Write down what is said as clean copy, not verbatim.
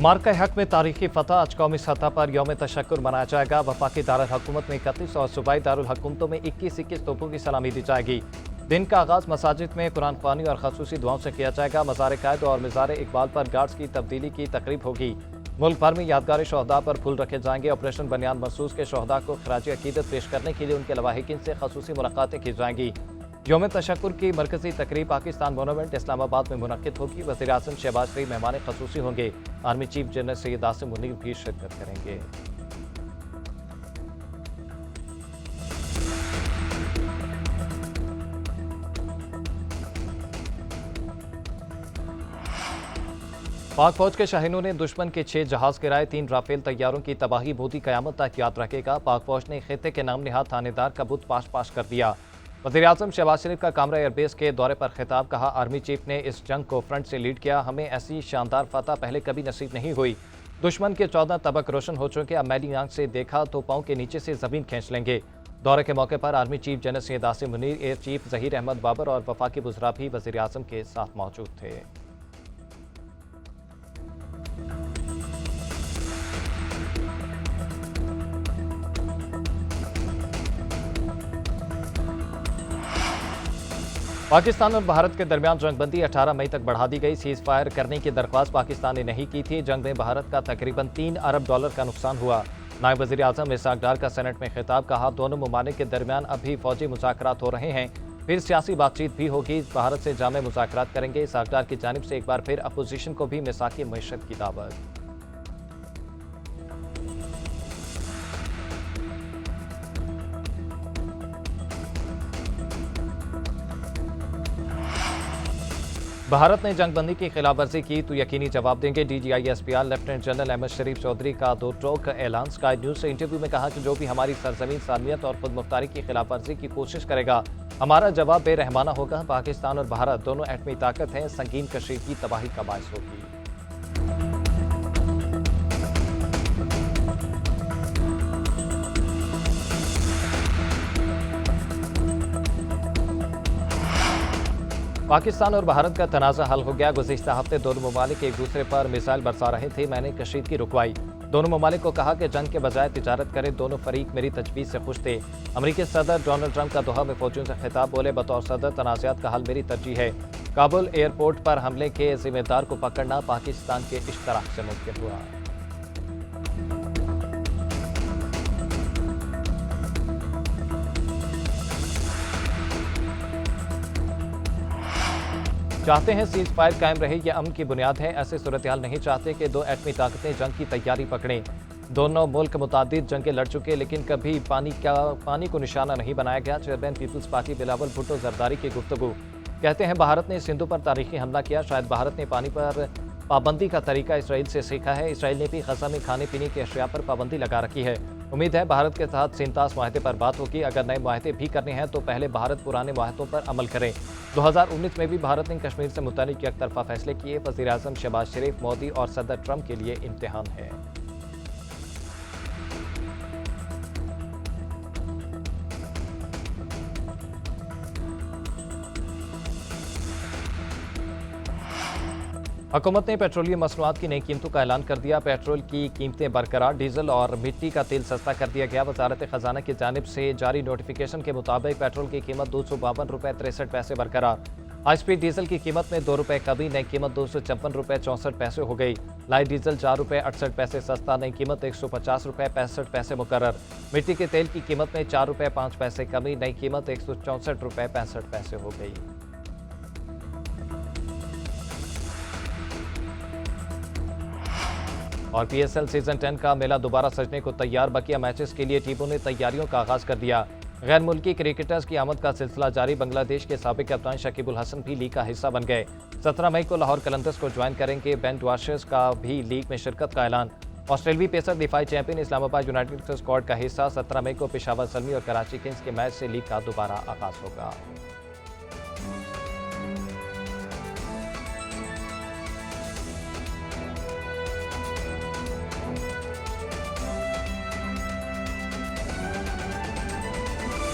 Mark के हक में तारीखी फतह आज कौमी सतह पर यौम तशक्कुर मनाया जाएगा। वफाकी दारुल हुकूमत में 31 और सूबाई दारुल हुकूमतों में 21-21 तोपों की सलामी दी जाएगी। दिन का आगाज मसाजिद में कुरान ख्वानी और खसूसी दुआओं से किया जाएगा। मज़ार कायद और मज़ार इकबाल पर गार्ड्स की तब्दीली की तकरीब होगी। मुल्क भर में यादगार शहदा पर फूल रखे जाएंगे। ऑपरेशन बनियान मरसूस के शहदा को खराज अकीदत पेश करने के लिए उनके लवाहिकीन से खसूसी मुलाकातें की जाएंगी। यौम तशक्कुर की मरकजी तकरीब पाकिस्तान मोनूमेंट इस्लामाबाद में मुनक्किद होगी। वज़ीर आज़म शहबाज शरीफ मेहमान खसूसी होंगे। Army chief general Syed Asim Munir भी शिरकत करेंगे। पाक फौज के शाहीनों ने दुश्मन के 6 जहाज गिराए। 3 राफेल तैयारों की तबाही बूदी कयामत तक याद रखेगा। पाक फौज ने खित्ते के नाम निहाद थानेदार का बुत पाश पाश कर दिया। वज़ीर आज़म शहबाज शरीफ का कामरा एयरबेस के दौरे पर खिताब। कहा, आर्मी चीफ ने इस जंग को फ्रंट से लीड किया। हमें ऐसी शानदार फतह पहले कभी नसीब नहीं हुई। दुश्मन के 14 तबक रोशन हो चुके। अब मैली आंख से देखा तो पाँव के नीचे से जमीन खींच लेंगे। दौरे के मौके पर army chief general Syed Asim Munir, air chief Zaheer Ahmed Babar और वफाकी वज़रा भी वज़ीर आज़म के साथ मौजूद थे। पाकिस्तान और भारत के दरमियान जंगबंदी 18 मई तक बढ़ा दी गई। सीज फायर करने की दरख्वास्त पाकिस्तान ने नहीं की थी। जंग में भारत का तकरीबन $3 अरब का नुकसान हुआ। नायब वज़ीर आज़म इसहाक डार का सेनेट में खिताब। कहा, दोनों ममालिक के दरमियान अभी फौजी मुज़ाकरात हो रहे हैं, फिर सियासी बातचीत भी होगी। भारत से जामे मुज़ाकरात करेंगे। इसहाक डार की जानिब से एक बार फिर अपोजिशन को भी मिसाकी मईशत की दावत। भारत ने जंगबंदी की खिलाफवर्जी की तो यकीनी जवाब देंगे। DGISPR लेफ्टिनेंट जनरल अहमद शरीफ चौधरी का 2 टोक ऐलान। स्काई न्यूज से इंटरव्यू में कहा कि जो भी हमारी सरजमीन सालमियत और खुद मुख्तारी की खिलाफवर्जी की कोशिश करेगा, हमारा जवाब बेरहमाना होगा। पाकिस्तान और भारत दोनों एटमी ताकत हैं, संगीन कशीदगी तबाही का बायस होगी। पाकिस्तान और भारत का तनाज़ा हल हो गया। गुज़िश्ता हफ्ते दोनों ममालिक एक दूसरे पर मिसाइल बरसा रहे थे। मैंने कशीदगी रुकवाई। दोनों ममालिक को कहा कि जंग के बजाय तिजारत करें। दोनों फरीक मेरी तजवीज़ से खुश थे। अमरीकी सदर डोनाल्ड ट्रंप का दोहा में फौजियों से खिताब। बोले, बतौर सदर तनाज़ात का हल मेरी तरजीह है। काबुल एयरपोर्ट पर हमले के जिम्मेदार को पकड़ना पाकिस्तान के इश्तराक से मुमकिन हुआ। चाहते हैं सीज फायर कायम रहे, यह अमन की बुनियाद है। ऐसे सूरत हाल नहीं चाहते कि 2 एटमी ताकतें जंग की तैयारी पकड़ें। दोनों मुल्क मुतादिद जंगें लड़ चुके, लेकिन कभी पानी को निशाना नहीं बनाया गया। Chairman Peoples Party Bilawal Bhutto Zardari की गुफ्तगू। कहते हैं, भारत ने सिंधु पर तारीखी हमला किया। शायद भारत ने पानी पर पाबंदी का तरीका इसराइल से सीखा है। इसराइल ने भी गजा में खाने पीने की अशिया पर पाबंदी लगा रखी है। उम्मीद है भारत के साथ सिंतास माहदे पर बात होगी। अगर नए माहदे भी करने हैं तो पहले भारत पुराने माहदों पर अमल करें। 2019 में भी भारत ने कश्मीर से मुतालिक एक तरफा फैसले किए। वज़ीर आज़म शहबाज शरीफ, मोदी और सदर ट्रंप के लिए इम्तिहान है। हुकूमत ने पेट्रोलियम मसनूआत की नई कीमतों का ऐलान कर दिया। पेट्रोल की कीमतें बरकरार। डीजल और मिट्टी का तेल सस्ता कर दिया गया। वजारत खजाना की जानिब से जारी नोटिफिकेशन के मुताबिक पेट्रोल की कीमत ₹252.63 बरकरार। हाई स्पीड डीजल की कीमत में ₹2 कमी, नई कीमत ₹256.64 हो गई। लाइट डीजल ₹4.68 सस्ता, नई कीमत ₹150.65 मुकर्रर। मिट्टी के तेल की कीमत में ₹4.05 कमी, नई कीमत ₹164.65 हो गई। और PSL सीजन 10 का मेला दोबारा सजने को तैयार। बकिया मैचेस के लिए टीमों ने तैयारियों का आगाज कर दिया। गैर मुल्की क्रिकेटर्स की आमद का सिलसिला जारी। बांग्लादेश के साबिक कप्तान शकीबुल हसन भी लीग का हिस्सा बन गए। 17 मई को लाहौर कलंदर्स को ज्वाइन करेंगे। बेन वाशर्स का भी लीग में शिरकत का ऐलान। ऑस्ट्रेलियाई पेसर दिफाई चैंपियन इस्लामाबाद यूनाइटेड स्क्वाड का हिस्सा। 17 मई को पेशावर ज़ल्मी और कराची किंग्स के मैच से लीग का दोबारा आगाज होगा।